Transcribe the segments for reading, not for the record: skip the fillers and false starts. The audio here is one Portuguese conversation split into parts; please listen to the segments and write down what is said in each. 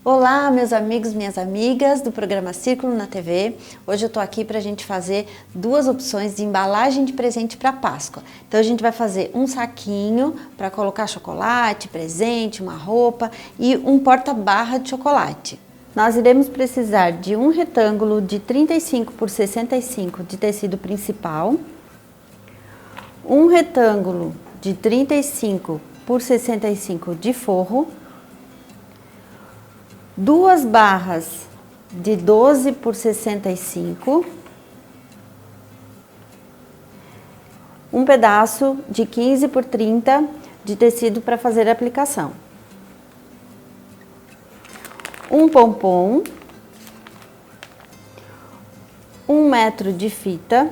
Olá, meus amigos, minhas amigas do programa Círculo na TV. Hoje eu tô aqui pra gente fazer duas opções de embalagem de presente para Páscoa. Então a gente vai fazer um saquinho para colocar chocolate, presente, uma roupa e um porta-barra de chocolate. Nós iremos precisar de um retângulo de 35 por 65 de tecido principal, um retângulo de 35 por 65 de forro, duas barras de 12 por 65, um pedaço de 15 por 30 de tecido para fazer a aplicação, um pompom, 1 metro de fita,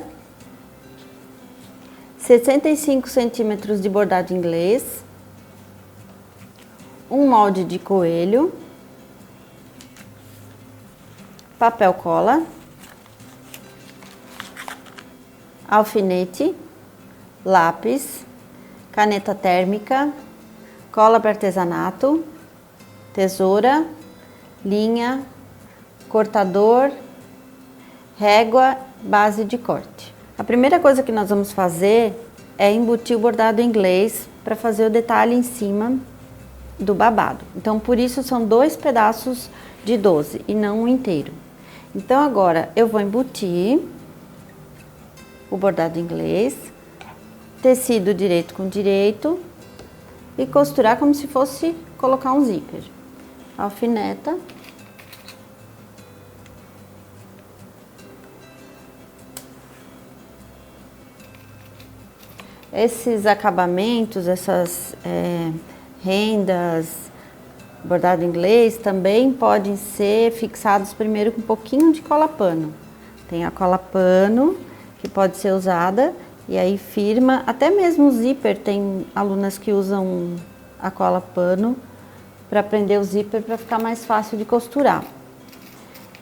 65 centímetros de bordado inglês, um molde de coelho, papel cola, alfinete, lápis, caneta térmica, cola para artesanato, tesoura, linha, cortador, régua, base de corte. A primeira coisa que nós vamos fazer é embutir o bordado inglês para fazer o detalhe em cima do babado. Então, por isso são 2 pedaços de 12 e não um inteiro. Então, agora eu vou embutir o bordado inglês, tecido direito com direito e costurar como se fosse colocar um zíper. Alfineta. Esses acabamentos, essas rendas, bordado inglês também podem ser fixados primeiro com um pouquinho de cola pano. Tem a cola pano que pode ser usada e aí firma, até mesmo o zíper, tem alunas que usam a cola pano para prender o zíper para ficar mais fácil de costurar.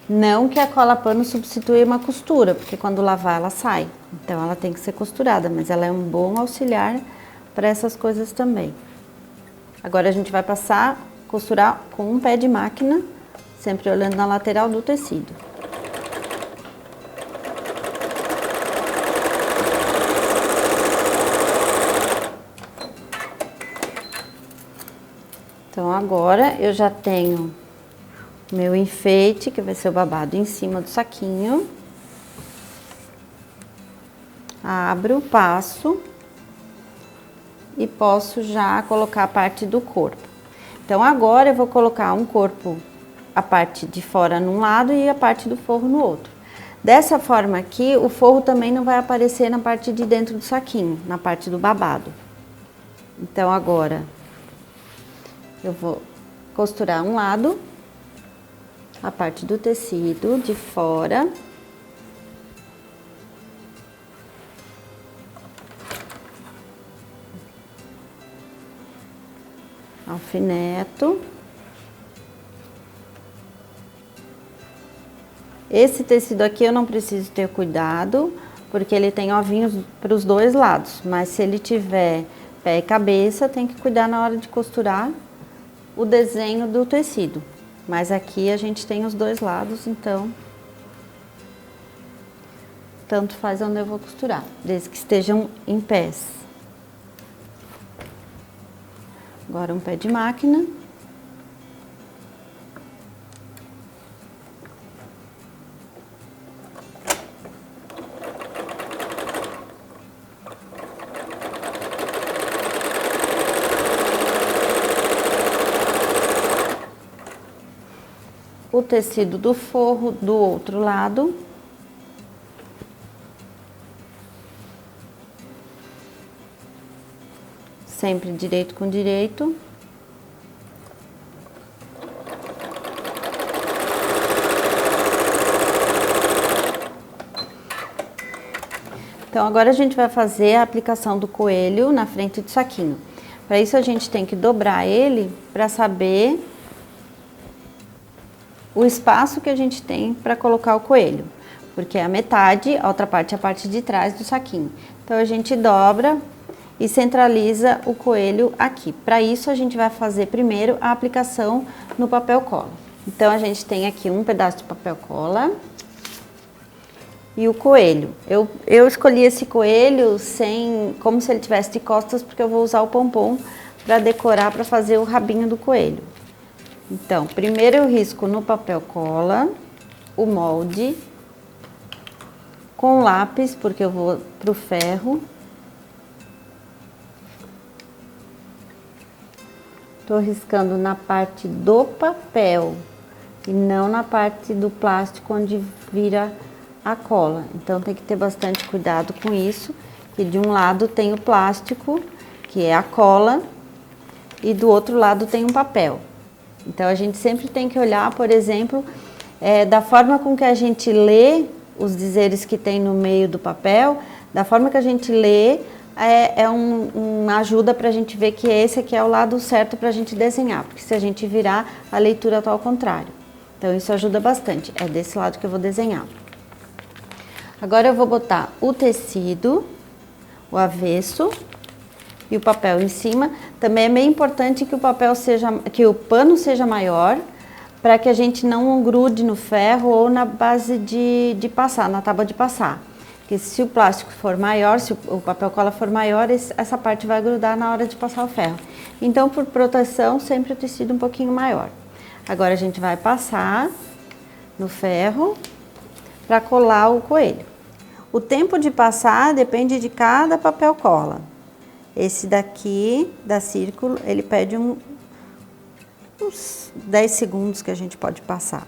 Não que a cola pano substitua uma costura, porque quando lavar ela sai, então ela tem que ser costurada, mas ela é um bom auxiliar para essas coisas também. Agora a gente vai costurar com um pé de máquina, sempre olhando na lateral do tecido. Então agora eu já tenho meu enfeite, que vai ser o babado em cima do saquinho. Abro, passo e posso já colocar a parte do corpo. Então, agora eu vou colocar um corpo, a parte de fora num lado e a parte do forro no outro. Dessa forma aqui, o forro também não vai aparecer na parte de dentro do saquinho, na parte do babado. Então, agora eu vou costurar um lado, a parte do tecido de fora. Alfineto. Esse tecido aqui eu não preciso ter cuidado, porque ele tem ovinhos para os dois lados, mas se ele tiver pé e cabeça, tem que cuidar na hora de costurar o desenho do tecido. Mas aqui a gente tem os dois lados, então tanto faz onde eu vou costurar, desde que estejam em pés. Agora um pé de máquina. O tecido do forro do outro lado. Sempre direito com direito. Então, agora a gente vai fazer a aplicação do coelho na frente do saquinho. Para isso, a gente tem que dobrar ele para saber o espaço que a gente tem para colocar o coelho. Porque é a metade, a outra parte é a parte de trás do saquinho. Então, a gente dobra e centraliza o coelho aqui. Para isso, a gente vai fazer primeiro a aplicação no papel cola. Então, a gente tem aqui um pedaço de papel cola e o coelho. Eu escolhi esse coelho como se ele tivesse de costas, porque eu vou usar o pompom para decorar, para fazer o rabinho do coelho. Então, primeiro eu risco no papel cola o molde com lápis, porque eu vou pro ferro. Tô riscando na parte do papel e não na parte do plástico onde vira a cola. Então tem que ter bastante cuidado com isso, que de um lado tem o plástico, que é a cola, e do outro lado tem um papel. Então a gente sempre tem que olhar, por exemplo, da forma com que a gente lê os dizeres que tem no meio do papel, da forma que a gente lê, uma ajuda para a gente ver que esse aqui é o lado certo para a gente desenhar, porque se a gente virar, a leitura está ao contrário. Então isso ajuda bastante, é desse lado que eu vou desenhar. Agora eu vou botar o tecido, o avesso e o papel em cima. Também é meio importante que o pano seja maior, para que a gente não grude no ferro ou na base de passar, na tábua de passar. Porque se o plástico for maior, se o papel cola for maior, essa parte vai grudar na hora de passar o ferro. Então, por proteção, sempre o tecido um pouquinho maior. Agora a gente vai passar no ferro para colar o coelho. O tempo de passar depende de cada papel cola. Esse daqui, da Círculo, ele pede uns 10 segundos que a gente pode passar.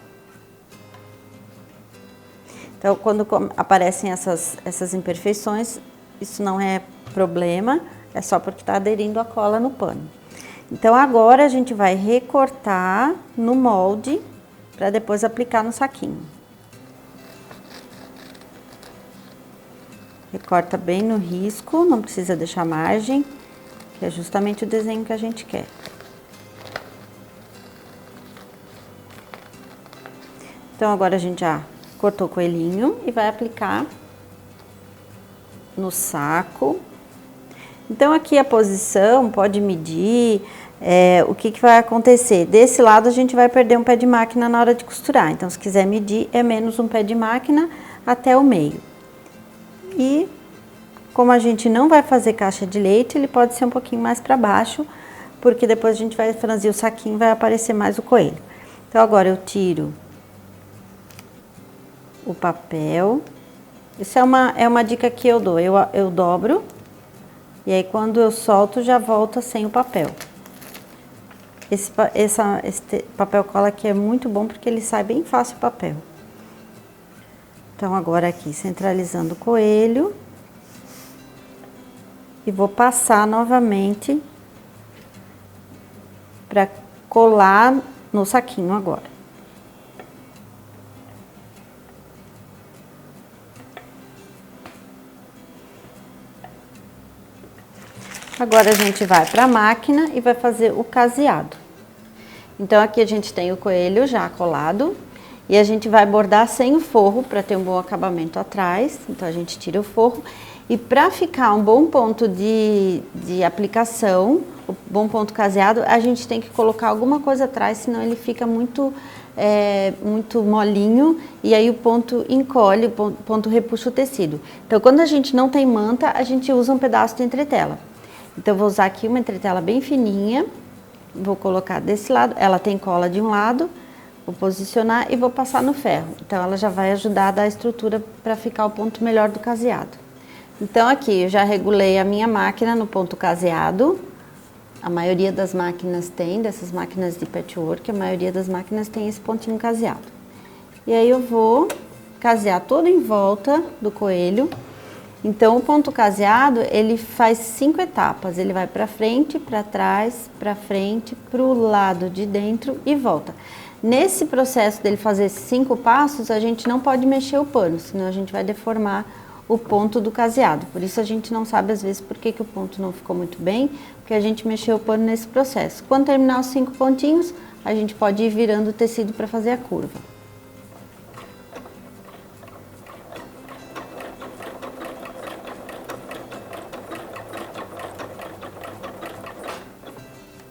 Então, quando aparecem essas imperfeições, isso não é problema, é só porque está aderindo a cola no pano. Então, agora a gente vai recortar no molde para depois aplicar no saquinho. Recorta bem no risco, não precisa deixar margem, que é justamente o desenho que a gente quer. Então, agora a gente já cortou o coelhinho e vai aplicar no saco. Então, aqui a posição, pode medir, o que vai acontecer. Desse lado a gente vai perder um pé de máquina na hora de costurar. Então, se quiser medir, é menos um pé de máquina até o meio. E, como a gente não vai fazer caixa de leite, ele pode ser um pouquinho mais para baixo, porque depois a gente vai franzir o saquinho e vai aparecer mais o coelho. Então, agora eu tiro o papel. Isso é uma dica que eu dou. Eu dobro e aí quando eu solto já volta sem o papel. Esse papel cola aqui é muito bom porque ele sai bem fácil o papel. Então agora aqui centralizando o coelho e vou passar novamente para colar no saquinho agora. Agora a gente vai para a máquina e vai fazer o caseado. Então aqui a gente tem o coelho já colado e a gente vai bordar sem o forro para ter um bom acabamento atrás. Então a gente tira o forro e para ficar um bom ponto de aplicação, o bom ponto caseado, a gente tem que colocar alguma coisa atrás, senão ele fica muito molinho e aí o ponto encolhe, o ponto repuxa o tecido. Então quando a gente não tem manta, a gente usa um pedaço de entretela. Então, eu vou usar aqui uma entretela bem fininha, vou colocar desse lado, ela tem cola de um lado, vou posicionar e vou passar no ferro. Então, ela já vai ajudar a dar a estrutura para ficar o ponto melhor do caseado. Então, aqui eu já regulei a minha máquina no ponto caseado. A maioria das máquinas tem, dessas máquinas de patchwork, a maioria das máquinas tem esse pontinho caseado. E aí, eu vou casear todo em volta do coelho. Então, o ponto caseado, ele faz 5 etapas. Ele vai para frente, para trás, para frente, para o lado de dentro e volta. Nesse processo dele fazer 5 passos, a gente não pode mexer o pano, senão a gente vai deformar o ponto do caseado. Por isso, a gente não sabe, às vezes, por que o ponto não ficou muito bem, porque a gente mexeu o pano nesse processo. Quando terminar os 5 pontinhos, a gente pode ir virando o tecido para fazer a curva.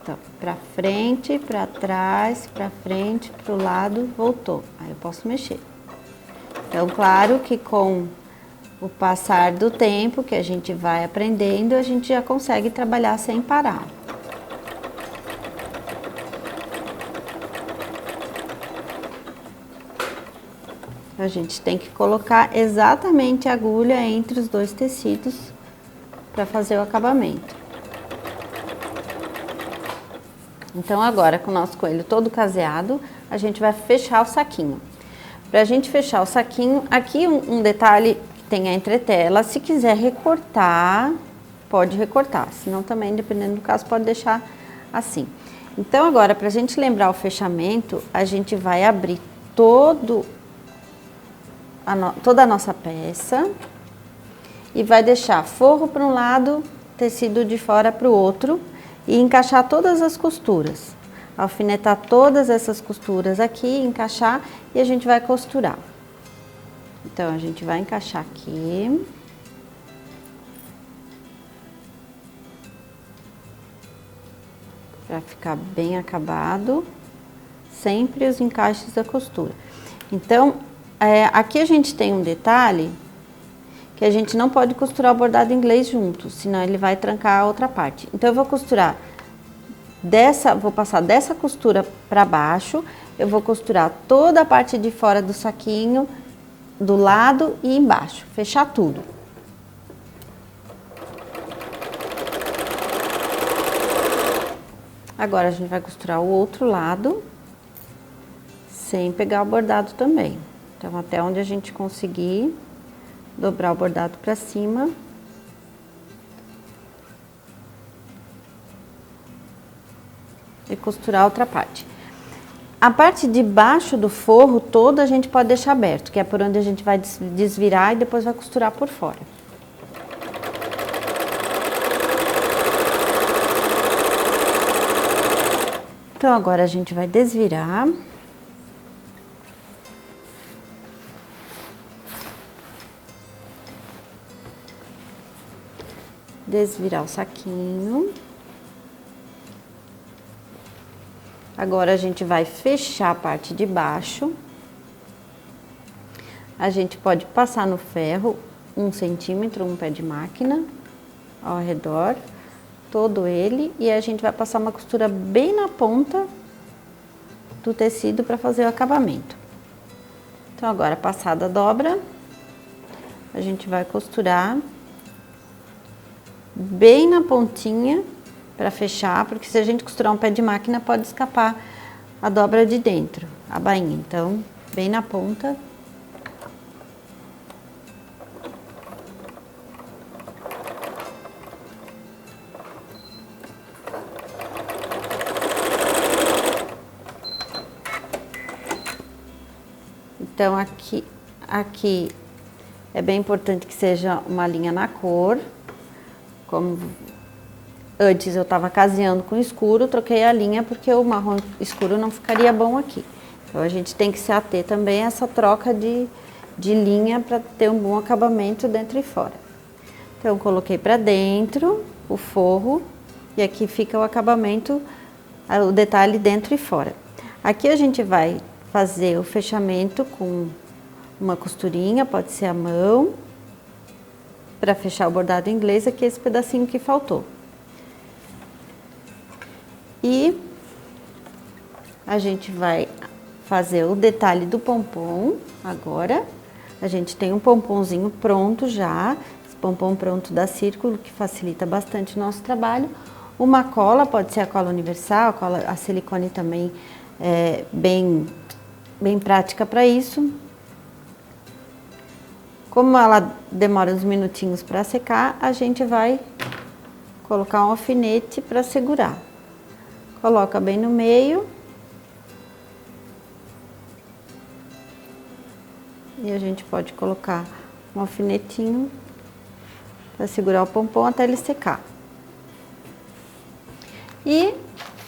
volta pra frente, pra trás, pra frente, pro lado, voltou. Aí eu posso mexer. Então, claro que com o passar do tempo que a gente vai aprendendo, a gente já consegue trabalhar sem parar. A gente tem que colocar exatamente a agulha entre os dois tecidos para fazer o acabamento. Então agora, com o nosso coelho todo caseado, a gente vai fechar o saquinho. Pra gente fechar o saquinho, aqui um detalhe que tem a entretela, se quiser recortar, pode recortar, senão também, dependendo do caso, pode deixar assim. Então agora, pra gente lembrar o fechamento, a gente vai abrir toda a nossa peça e vai deixar forro para um lado, tecido de fora para o outro e encaixar todas as costuras. Alfinetar todas essas costuras aqui, encaixar e a gente vai costurar. Então, a gente vai encaixar aqui. Para ficar bem acabado, sempre os encaixes da costura. Então, aqui a gente tem um detalhe que a gente não pode costurar o bordado inglês junto, senão ele vai trancar a outra parte. Então eu vou costurar vou passar dessa costura para baixo, eu vou costurar toda a parte de fora do saquinho, do lado e embaixo, fechar tudo. Agora a gente vai costurar o outro lado, sem pegar o bordado também. Então, até onde a gente conseguir, dobrar o bordado para cima. E costurar a outra parte. A parte de baixo do forro toda a gente pode deixar aberto, que é por onde a gente vai desvirar e depois vai costurar por fora. Então, agora a gente vai desvirar. Desvirar o saquinho. Agora a gente vai fechar a parte de baixo. A gente pode passar no ferro 1 centímetro, um pé de máquina, ao redor, todo ele, e a gente vai passar uma costura bem na ponta do tecido para fazer o acabamento. Então, agora passada a dobra, a gente vai costurar bem na pontinha para fechar, porque se a gente costurar um pé de máquina pode escapar a dobra de dentro, a bainha. Então, bem na ponta. Então, aqui é bem importante que seja uma linha na cor. Como antes eu estava caseando com escuro, troquei a linha porque o marrom escuro não ficaria bom aqui. Então, a gente tem que se ater também a essa troca de linha para ter um bom acabamento dentro e fora. Então, eu coloquei para dentro o forro e aqui fica o acabamento, o detalhe dentro e fora. Aqui a gente vai fazer o fechamento com uma costurinha, pode ser a mão, para fechar o bordado inglês, aqui esse pedacinho que faltou. E a gente vai fazer o detalhe do pompom agora. A gente tem um pomponzinho pronto já, esse pompom pronto dá círculo, que facilita bastante o nosso trabalho. Uma cola, pode ser a cola universal, a silicone também é bem prática para isso. Como ela demora uns minutinhos para secar, a gente vai colocar um alfinete para segurar. Coloca bem no meio. E a gente pode colocar um alfinetinho para segurar o pompom até ele secar. E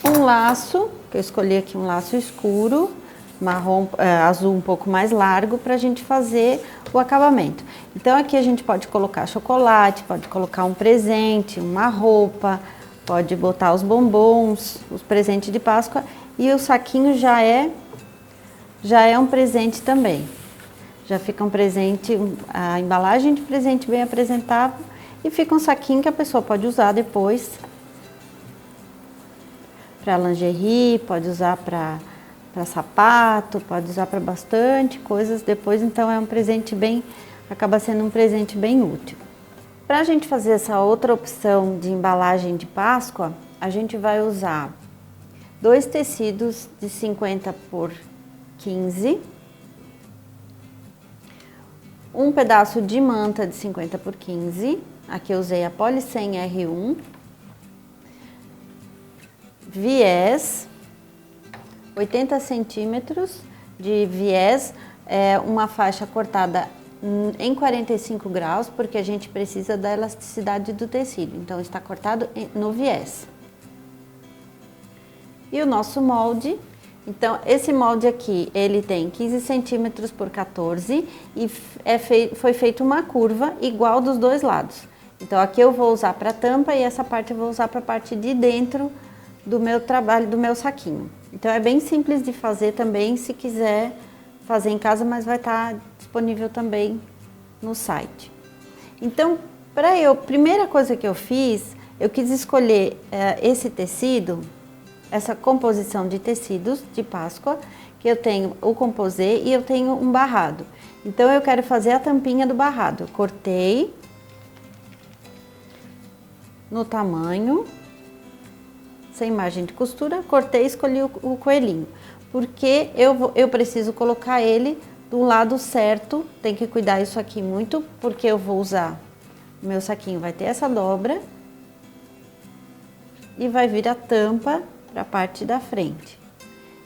um laço, que eu escolhi aqui um laço escuro, marrom, azul um pouco mais largo, para a gente fazer o acabamento. Então aqui a gente pode colocar chocolate, pode colocar um presente, uma roupa, Pode botar os bombons, os presentes de Páscoa, e o saquinho já é um presente também. Já fica um presente, a embalagem de presente bem apresentável, e fica um saquinho que a pessoa pode usar depois para lingerie, pode usar para sapato, pode usar para bastante coisas depois, então é um presente bem, acaba sendo um presente bem útil. Para a gente fazer essa outra opção de embalagem de Páscoa, a gente vai usar 2 tecidos de 50 por 15, um pedaço de manta de 50 por 15, aqui eu usei a Polycem R1, viés, 80 centímetros de viés, uma faixa cortada em 45 graus, porque a gente precisa da elasticidade do tecido, então está cortado no viés. E o nosso molde, então esse molde aqui, ele tem 15 centímetros por 14 e foi feita uma curva igual dos dois lados. Então aqui eu vou usar para tampa e essa parte eu vou usar para a parte de dentro do meu trabalho, do meu saquinho. Então é bem simples de fazer também, se quiser fazer em casa, mas vai estar disponível também no site. Então, primeira coisa que eu fiz, eu quis escolher esse tecido, essa composição de tecidos de Páscoa, que eu tenho o composê e eu tenho um barrado. Então eu quero fazer a tampinha do barrado. Eu cortei no tamanho, sem margem de costura, cortei e escolhi o coelhinho, porque eu preciso colocar ele do lado certo, tem que cuidar isso aqui muito, porque eu vou usar, o meu saquinho vai ter essa dobra e vai vir a tampa para a parte da frente,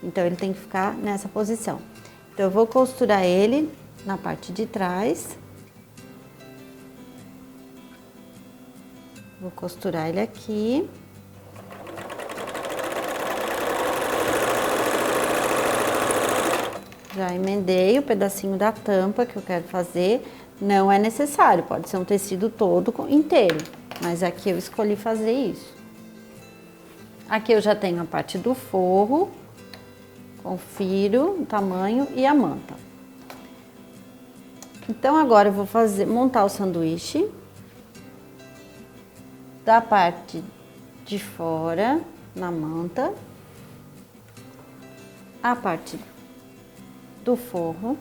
então ele tem que ficar nessa posição. Então eu vou costurar ele na parte de trás, vou costurar ele aqui. Já emendei o pedacinho da tampa que eu quero fazer, não é necessário, pode ser um tecido todo inteiro, mas aqui eu escolhi fazer isso. Aqui eu já tenho a parte do forro, confiro o tamanho e a manta. Então agora eu vou montar o sanduíche da parte de fora na manta, a parte do forro.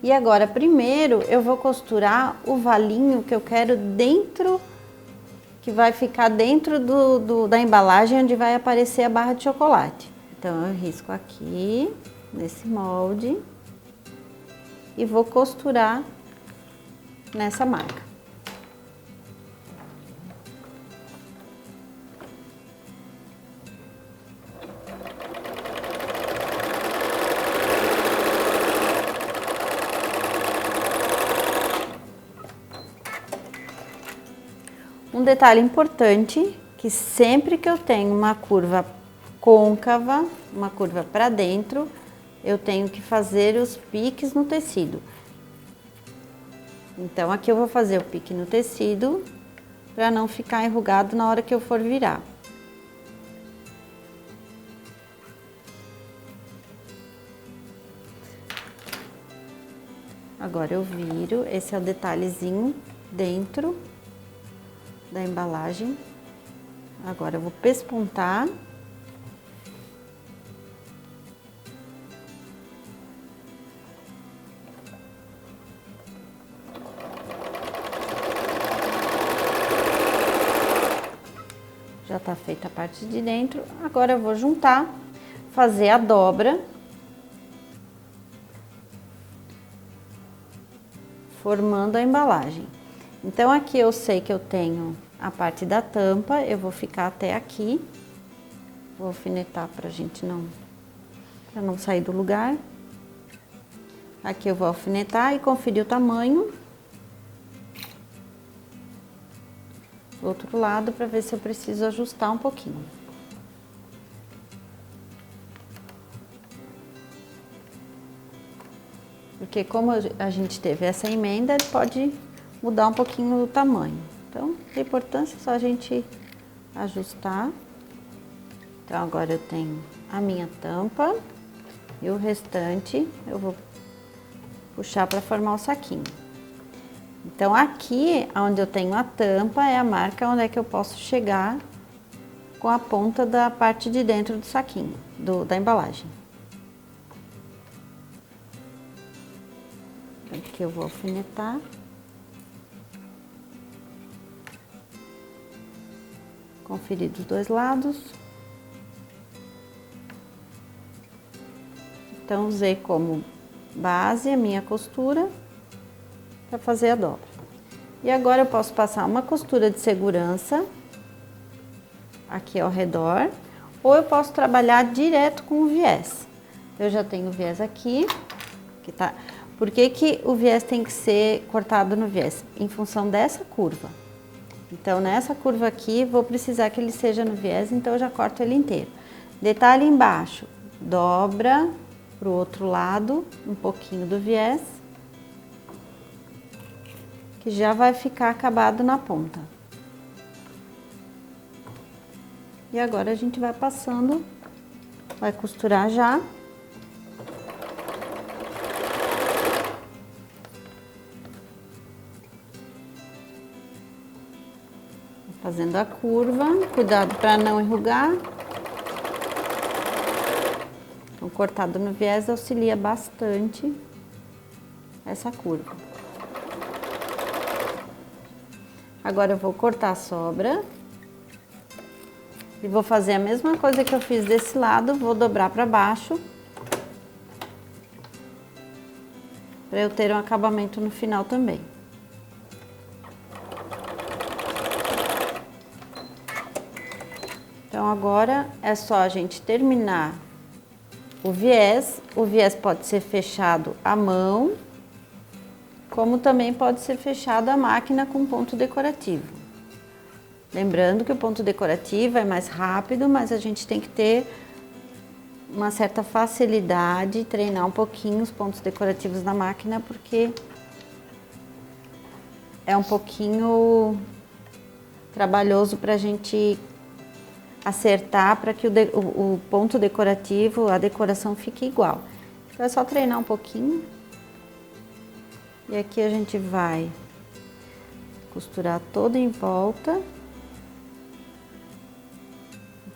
E agora, primeiro, eu vou costurar o valinho que eu quero dentro, que vai ficar dentro da embalagem onde vai aparecer a barra de chocolate. Então, eu risco aqui, nesse molde, e vou costurar nessa marca. Um detalhe importante, que sempre que eu tenho uma curva côncava, uma curva para dentro, eu tenho que fazer os piques no tecido. Então aqui eu vou fazer o pique no tecido, para não ficar enrugado na hora que eu for virar. Agora eu viro, esse é o detalhezinho dentro da embalagem. Agora eu vou pespontar. Já tá feita a parte de dentro. Agora eu vou juntar, fazer a dobra, formando a embalagem. Então aqui eu sei que eu tenho a parte da tampa, eu vou ficar até aqui, vou alfinetar pra gente para não sair do lugar. Aqui eu vou alfinetar e conferir o tamanho. Do outro lado, para ver se eu preciso ajustar um pouquinho. Porque como a gente teve essa emenda, pode mudar um pouquinho o tamanho. Então, a importância é só a gente ajustar. Então, agora eu tenho a minha tampa e o restante eu vou puxar para formar o saquinho. Então, aqui onde eu tenho a tampa é a marca onde é que eu posso chegar com a ponta da parte de dentro do saquinho, da embalagem. Aqui eu vou alfinetar. Conferir dos dois lados. Então, usei como base a minha costura para fazer a dobra. E agora eu posso passar uma costura de segurança aqui ao redor, ou eu posso trabalhar direto com o viés. Eu já tenho o viés aqui, que tá. Por que que o viés tem que ser cortado no viés? Em função dessa curva. Então, nessa curva aqui, vou precisar que ele seja no viés, então eu já corto ele inteiro. Detalhe embaixo, dobra pro outro lado, um pouquinho do viés, que já vai ficar acabado na ponta. E agora a gente vai passando, vai costurar já. Fazendo a curva, cuidado para não enrugar. Então, cortado no viés auxilia bastante essa curva. Agora eu vou cortar a sobra. E vou fazer a mesma coisa que eu fiz desse lado, vou dobrar para baixo. Para eu ter um acabamento no final também. Então, agora é só a gente terminar o viés. O viés pode ser fechado à mão, como também pode ser fechado à máquina com ponto decorativo. Lembrando que o ponto decorativo é mais rápido, mas a gente tem que ter uma certa facilidade, treinar um pouquinho os pontos decorativos na máquina, porque é um pouquinho trabalhoso para a gente acertar para que o ponto decorativo, a decoração fique igual. Então é só treinar um pouquinho. E aqui a gente vai costurar todo em volta.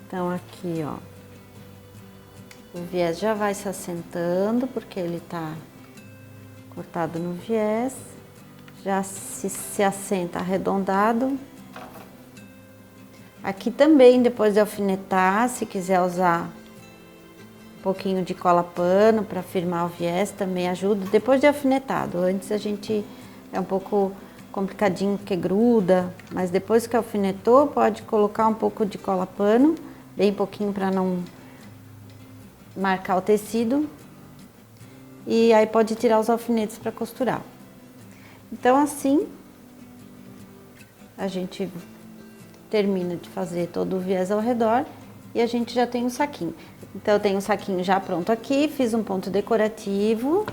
Então aqui, ó, o viés já vai se assentando, porque ele tá cortado no viés. Já se assenta arredondado. Aqui também, depois de alfinetar, se quiser usar um pouquinho de cola pano para firmar o viés, também ajuda. Depois de alfinetado, antes a gente é um pouco complicadinho porque gruda, mas depois que alfinetou, pode colocar um pouco de cola pano, bem pouquinho para não marcar o tecido. E aí pode tirar os alfinetes para costurar. Então assim, a gente termina de fazer todo o viés ao redor e a gente já tem o saquinho. Então, eu tenho o saquinho já pronto aqui, fiz um ponto decorativo,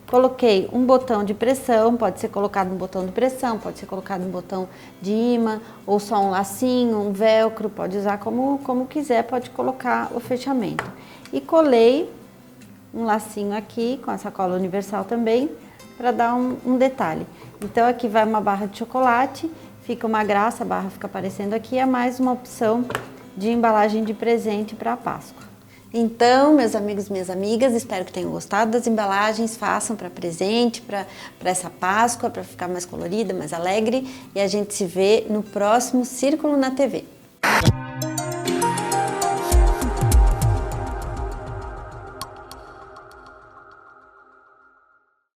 coloquei um botão de pressão, pode ser colocado um botão de pressão, pode ser colocado um botão de imã, ou só um lacinho, um velcro, pode usar como quiser, pode colocar o fechamento. E colei um lacinho aqui, com essa cola universal também, para dar um detalhe. Então, aqui vai uma barra de chocolate. Fica uma graça, a barra fica aparecendo aqui, é mais uma opção de embalagem de presente para a Páscoa. Então, meus amigos e minhas amigas, espero que tenham gostado das embalagens, façam para presente, para essa Páscoa, para ficar mais colorida, mais alegre. E a gente se vê no próximo Círculo na TV.